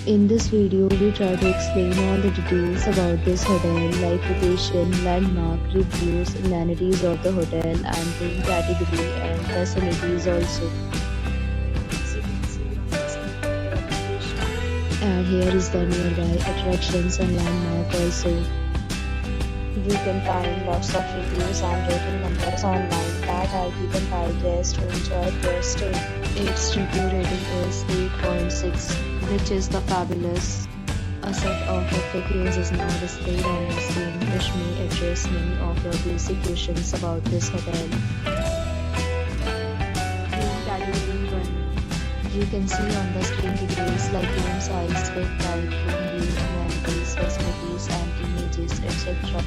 In this video, we try to explain all the details about this hotel, like location, landmark, reviews, amenities of the hotel, and room category and facilities also. And here is the nearby attractions and landmark also. You can find lots of reviews and rating numbers online that are given by guests who enjoyed their stay. Its review rating is 8.6, which is the fabulous. A set of FAQs is now displayed on the screen, which may address many of your basic questions about this hotel. Room category 1. You can see on the screen details like room size, bed type, room view, amenities, facilities, and images, etc.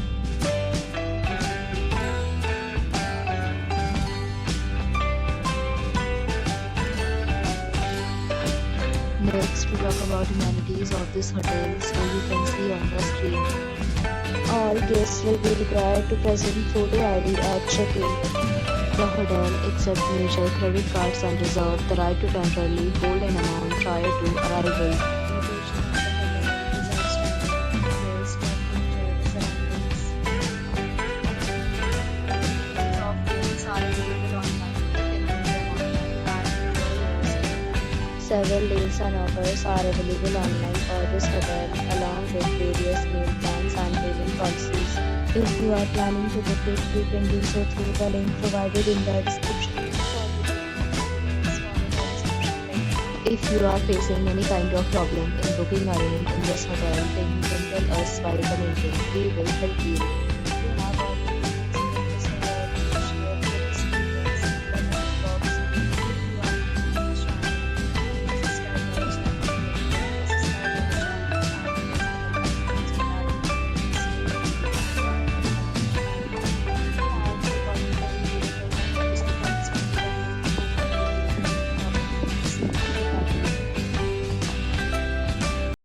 Next, we talk about amenities of this hotel, so you can see on the screen. All guests will be required to present photo ID at check-in. The hotel accepts major credit cards and reserves the right to temporarily hold an amount prior to arrival. Several deals and offers are available online for this hotel, along with various meal plans and payment policies. If you are planning to book it, you can do so through the link provided in the description. If you are facing any kind of problem in booking a room in this hotel, then you can tell us by commenting. We will help you.